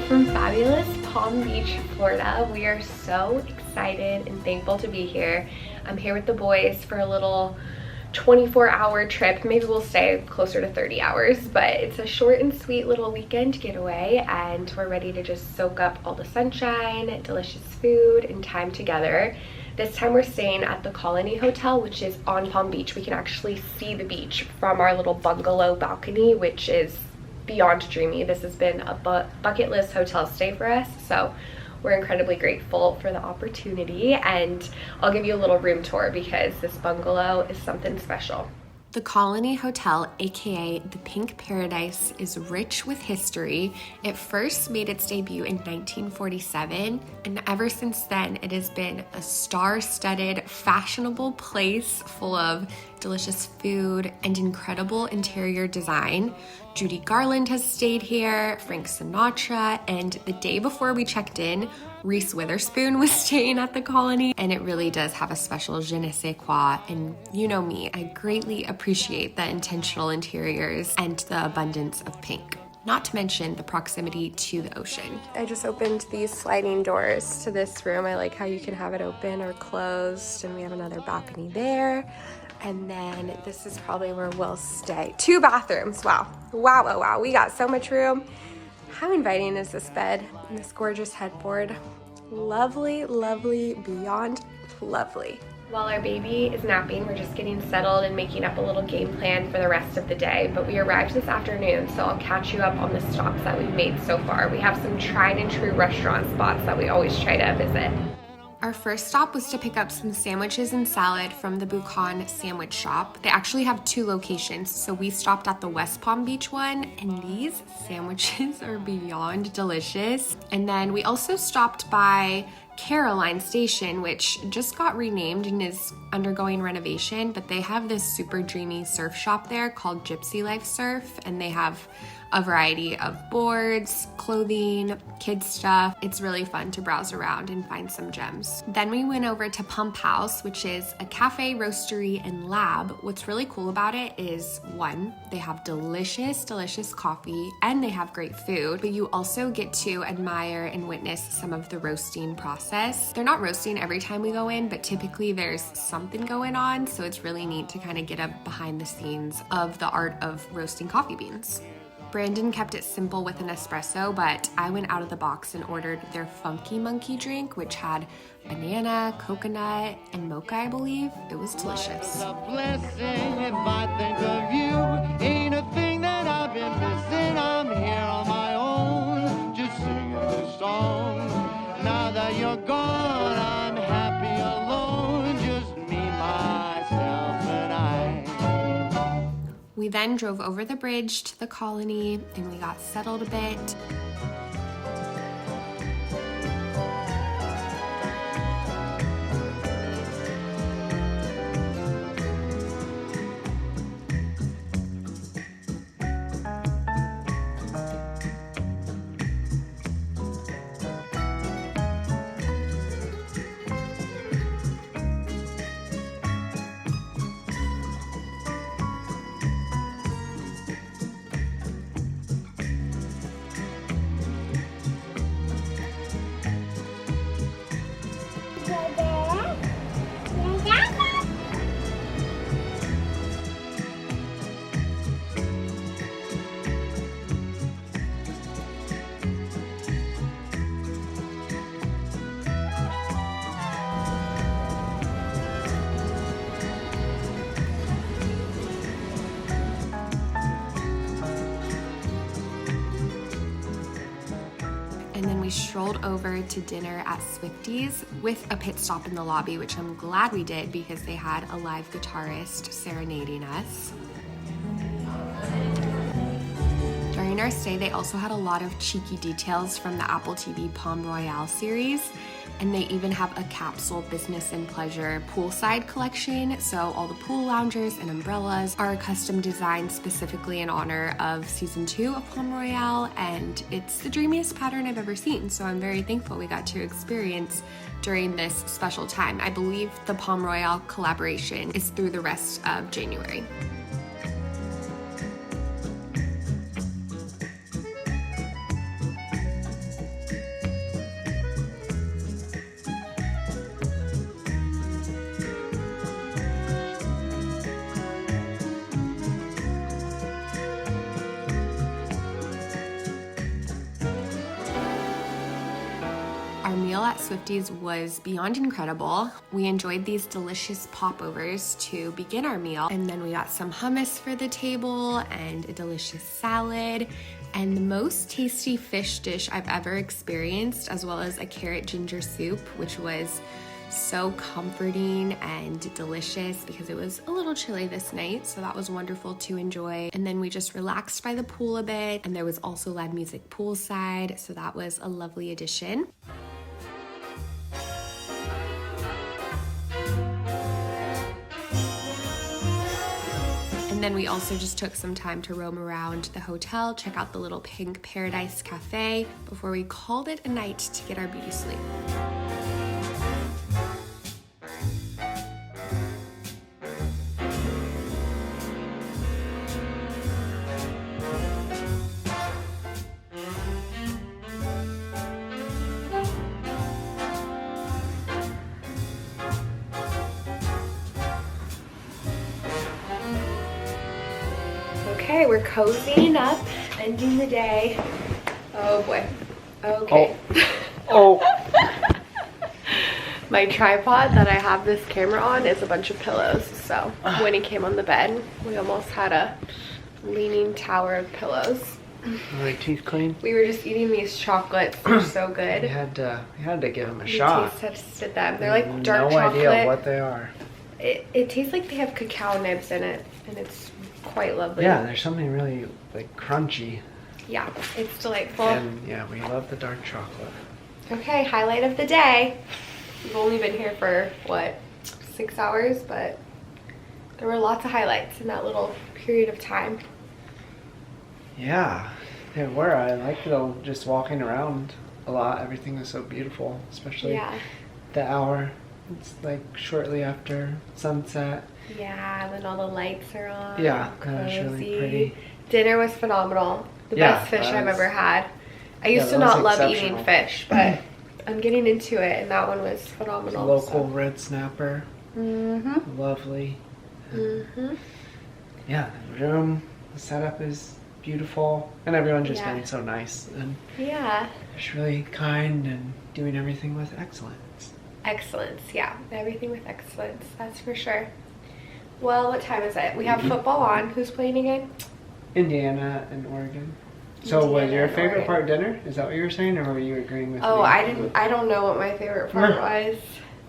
from fabulous Palm Beach, Florida. We are so excited and thankful to be here. I'm here with the boys for a little 24-hour trip. Maybe we'll stay closer to 30 hours, but it's a short and sweet little weekend getaway, and we're ready to just soak up all the sunshine, delicious food, and time together. This time we're staying at the Colony Hotel, which is on Palm Beach. We can actually see the beach from our little bungalow balcony, which is beyond dreamy. This has been a bucket list hotel stay for us, so we're incredibly grateful for the opportunity, and I'll give you a little room tour because this bungalow is something special. The Colony Hotel, aka the Pink Paradise, is rich with history. It first made its debut in 1947, and ever since then it has been a star-studded, fashionable place full of delicious food and incredible interior design. Judy Garland has stayed here, Frank Sinatra, and the day before we checked in, Reese Witherspoon was staying at the Colony, and it really does have a special je ne sais quoi. And you know me, I greatly appreciate the intentional interiors and the abundance of pink. Not to mention the proximity to the ocean. I just opened these sliding doors to this room. I like how you can have it open or closed, and we have another balcony there. And then this is probably where we'll stay. 2 bathrooms, wow. Wow. We got so much room. How inviting is this bed and this gorgeous headboard? Lovely, beyond lovely. While our baby is napping, we're just getting settled and making up a little game plan for the rest of the day. But we arrived this afternoon, so I'll catch you up on the stops that we've made so far. We have some tried and true restaurant spots that we always try to visit. Our first stop was to pick up some sandwiches and salad from the Buchan Sandwich Shop. They actually have 2 locations, so we stopped at the West Palm Beach one, and these sandwiches are beyond delicious. And then we also stopped by Caroline Station, which just got renamed and is undergoing renovation, but they have this super dreamy surf shop there called Gypsy Life Surf, and they have a variety of boards, clothing, kids stuff. It's really fun to browse around and find some gems. Then we went over to Pump House, which is a cafe, roastery, and lab. What's really cool about it is, 1, they have delicious coffee, and they have great food, but you also get to admire and witness some of the roasting process. They're not roasting every time we go in, but typically there's something going on, so it's really neat to kind of get a behind the scenes of the art of roasting coffee beans. Brandon kept it simple with an espresso, but I went out of the box and ordered their Funky Monkey drink, which had banana, coconut, and mocha, I believe. It was delicious. A blessing if I think of you. Ain't a thing that I've been missing. I'm here on my own, just singing this song. Now that you're gone, I'm happy alone, just me, myself, and I. We then drove over the bridge to the Colony, and we got settled a bit. And then we strolled over to dinner at Swifty's with a pit stop in the lobby, which I'm glad we did because they had a live guitarist serenading us. During our stay, they also had a lot of cheeky details from the Apple TV Palm Royale series, and they even have a capsule business and pleasure poolside collection. So all the pool loungers and umbrellas are custom designed specifically in honor of season 2 of Palm Royale, and it's the dreamiest pattern I've ever seen. So I'm very thankful we got to experience during this special time. I believe the Palm Royale collaboration is through the rest of January. Swifties was beyond incredible. We enjoyed these delicious popovers to begin our meal, and then we got some hummus for the table and a delicious salad and the most tasty fish dish I've ever experienced, as well as a carrot ginger soup, which was so comforting and delicious because it was a little chilly this night, so that was wonderful to enjoy. And then we just relaxed by the pool a bit, and there was also live music poolside, so that was a lovely addition. And then we also just took some time to roam around the hotel, check out the little pink Paradise Cafe before we called it a night to get our beauty sleep. Okay, we're cozying up, ending the day. Oh boy. Okay. Oh. My tripod that I have this camera on is a bunch of pillows, so when he came on the bed, we almost had a leaning tower of pillows. Are my teeth clean? We were just eating these chocolates. They're so good. We had to give them a shot. We taste tested them. They're like dark no chocolate. No idea what they are. It tastes like they have cacao nibs in it, and it's quite lovely. Yeah, there's something really like crunchy. Yeah, it's delightful. And yeah, we love the dark chocolate. Okay, highlight of the day. We've only been here for, what, 6 hours, but there were lots of highlights in that little period of time. Yeah, there were. I liked it just walking around a lot. Everything was so beautiful, especially the hour. It's like shortly after sunset. Yeah, when all the lights are on. Yeah, that was really pretty. Dinner was phenomenal. The best fish I've ever had. I used to not love eating fish, but I'm getting into it, and that one was phenomenal. Local red snapper. Mm-hmm. Lovely. Mm-hmm. Yeah, the room, the setup is beautiful, and everyone's just been so nice and just really kind and doing everything with excellence. Excellence, yeah. Everything with excellence, that's for sure. Well, what time is it? We have football on. Who's playing again? Indiana and Oregon. So was your favorite part dinner? Is that what you were saying, or were you agreeing with me? I don't know what my favorite part was.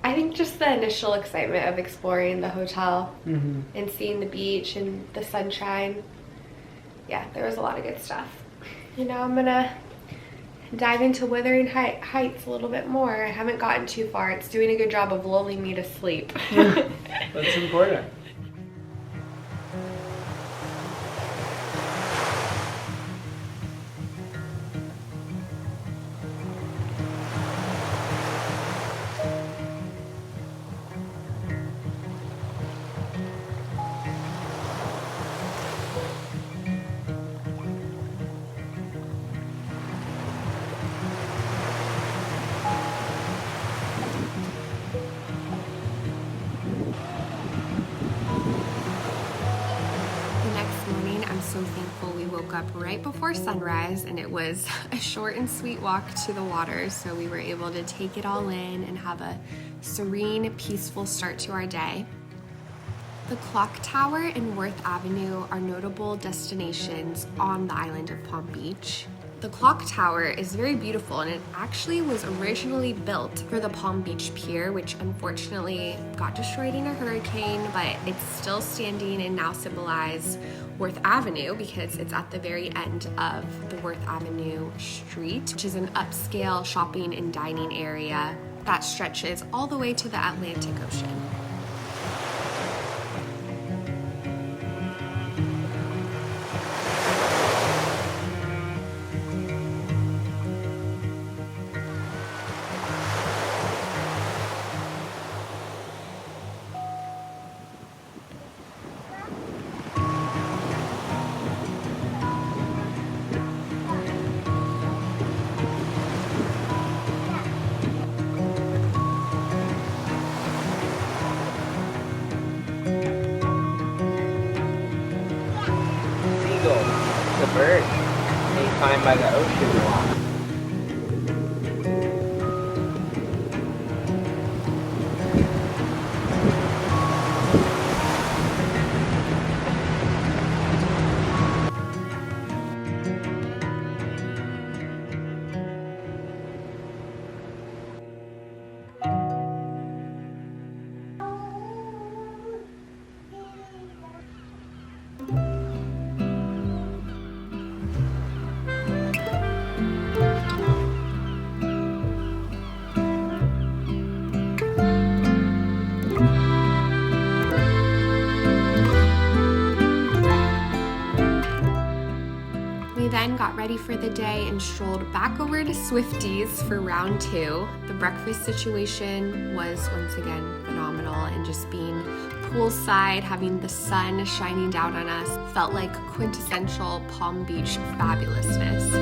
I think just the initial excitement of exploring the hotel and seeing the beach and the sunshine. Yeah, there was a lot of good stuff. You know, I'm gonna dive into Wuthering Heights a little bit more. I haven't gotten too far. It's doing a good job of lulling me to sleep. That's important. So thankful we woke up right before sunrise, and it was a short and sweet walk to the water, so we were able to take it all in and have a serene, peaceful start to our day. The Clock Tower and Worth Avenue are notable destinations on the island of Palm Beach. The Clock Tower is very beautiful, and it actually was originally built for the Palm Beach Pier, which unfortunately got destroyed in a hurricane, but it's still standing and now symbolizes Worth Avenue because it's at the very end of the Worth Avenue Street, which is an upscale shopping and dining area that stretches all the way to the Atlantic Ocean. The bird. They find by the ocean a lot. We then got ready for the day and strolled back over to Swifty's for round 2. The breakfast situation was once again phenomenal, and just being poolside, having the sun shining down on us, felt like quintessential Palm Beach fabulousness.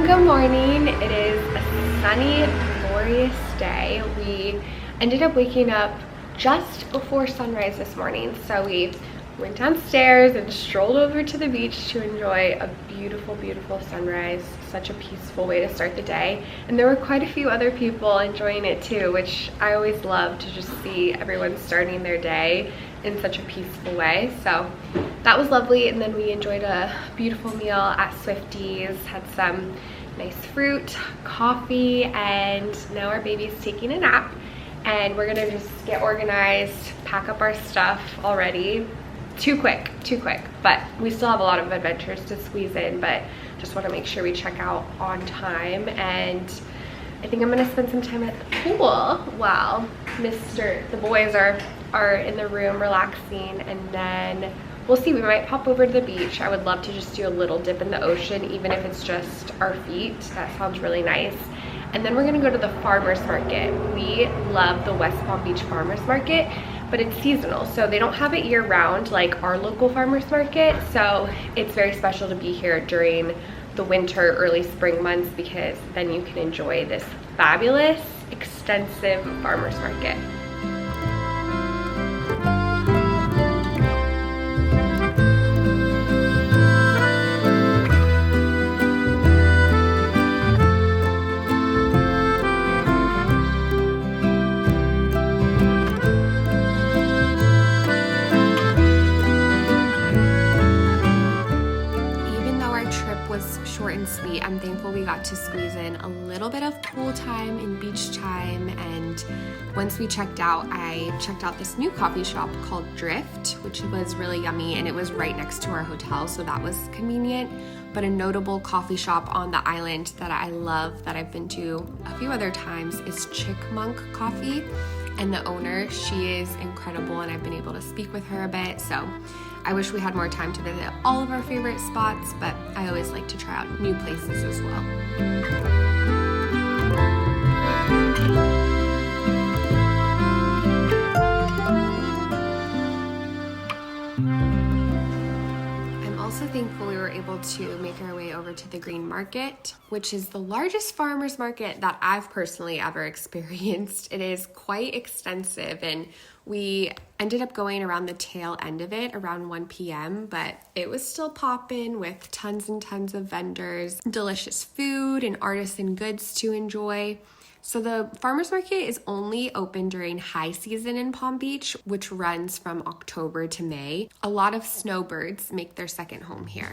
Good morning. It is a sunny, glorious day. We ended up waking up just before sunrise this morning, so we went downstairs and strolled over to the beach to enjoy a beautiful, beautiful sunrise. Such a peaceful way to start the day, and there were quite a few other people enjoying it too, which I always love to just see everyone starting their day in such a peaceful way. So that was lovely, and then we enjoyed a beautiful meal at Swifty's, had some nice fruit, coffee, and now our baby's taking a nap, and we're gonna just get organized, pack up our stuff already. Too quick, but we still have a lot of adventures to squeeze in, but just want to make sure we check out on time. And I think I'm gonna spend some time at the pool while the boys are in the room relaxing, and then we'll see, we might pop over to the beach. I would love to just do a little dip in the ocean, even if it's just our feet. That sounds really nice. And then we're gonna go to the farmer's market. We love the West Palm Beach Farmer's Market, but it's seasonal, so they don't have it year round like our local farmer's market. So it's very special to be here during the winter, early spring months, because then you can enjoy this fabulous, extensive farmer's market. Sweet. I'm thankful we got to squeeze in a little bit of pool time and beach time, and once we checked out, I checked out this new coffee shop called Drift, which was really yummy, and it was right next to our hotel, so that was convenient. But a notable coffee shop on the island that I love, that I've been to a few other times, is Chickmonk Coffee, and the owner, she is incredible, and I've been able to speak with her a bit, so I wish we had more time to visit all of our favorite spots, but I always like to try out new places as well. I'm also thankful we were able to make our way over to the Green Market, which is the largest farmer's market that I've personally ever experienced. It is quite extensive, and we ended up going around the tail end of it around 1 p.m., but it was still popping with tons and tons of vendors, delicious food, and artisan goods to enjoy. So the farmers market is only open during high season in Palm Beach, which runs from October to May. A lot of snowbirds make their second home here.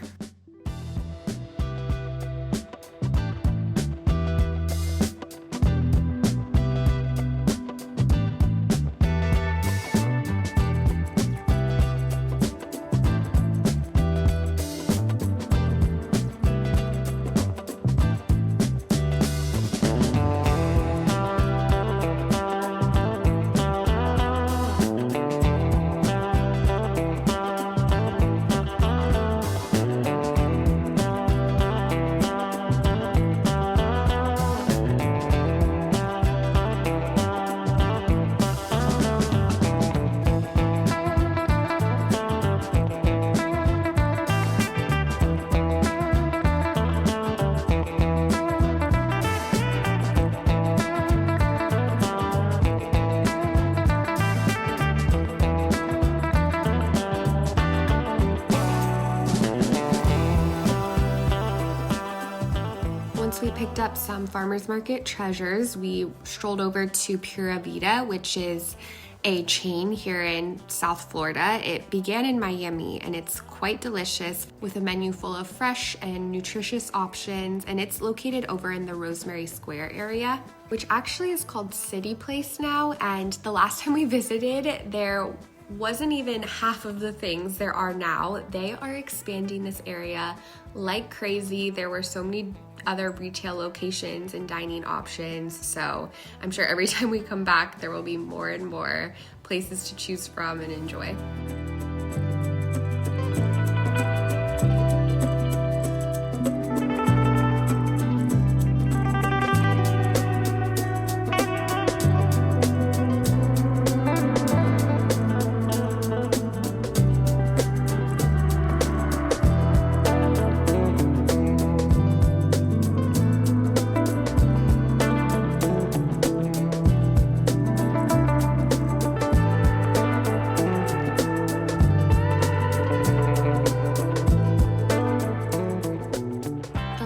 picked up some farmers market treasures. We strolled over to Pura Vida, which is a chain here in South Florida. It began in Miami and it's quite delicious with a menu full of fresh and nutritious options, and it's located over in the Rosemary Square area, which actually is called City Place now. And the last time we visited, there wasn't even half of the things there are now. They are expanding this area like crazy. There were so many other retail locations and dining options, so I'm sure every time we come back there will be more and more places to choose from and enjoy.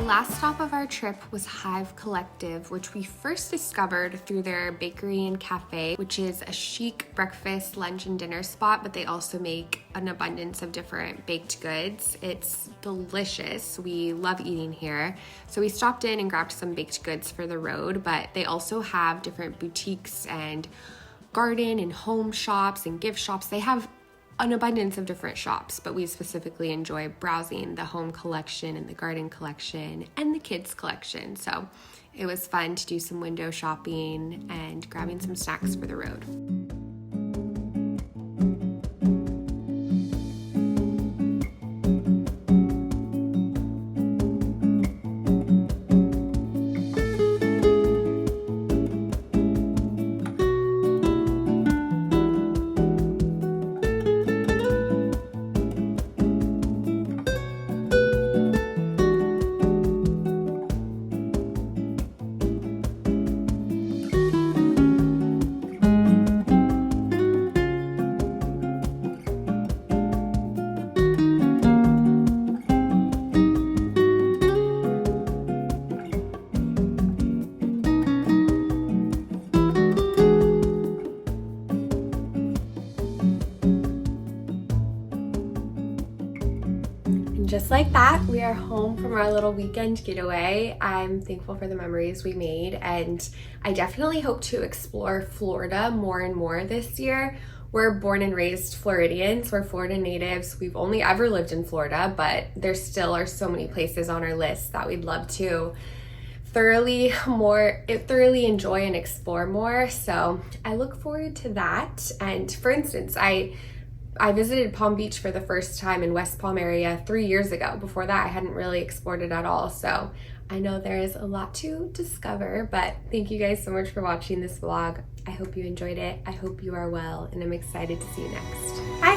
Last stop of our trip was Hive Collective, which we first discovered through their bakery and cafe, which is a chic breakfast, lunch, and dinner spot, but they also make an abundance of different baked goods. It's delicious. We love eating here. So we stopped in and grabbed some baked goods for the road, but they also have different boutiques and garden and home shops and gift shops. They have an abundance of different shops, but we specifically enjoy browsing the home collection and the garden collection and the kids collection. So it was fun to do some window shopping and grabbing some snacks for the road. Just like that, we are home from our little weekend getaway. I'm thankful for the memories we made, and I definitely hope to explore Florida more and more this year. We're born and raised Floridians, we're Florida natives. We've only ever lived in Florida, but there still are so many places on our list that we'd love to thoroughly enjoy and explore more. So I look forward to that. And for instance, I visited Palm Beach for the first time in West Palm area 3 years ago. Before that, I hadn't really explored it at all. So I know there is a lot to discover, but thank you guys so much for watching this vlog. I hope you enjoyed it. I hope you are well, and I'm excited to see you next. Bye.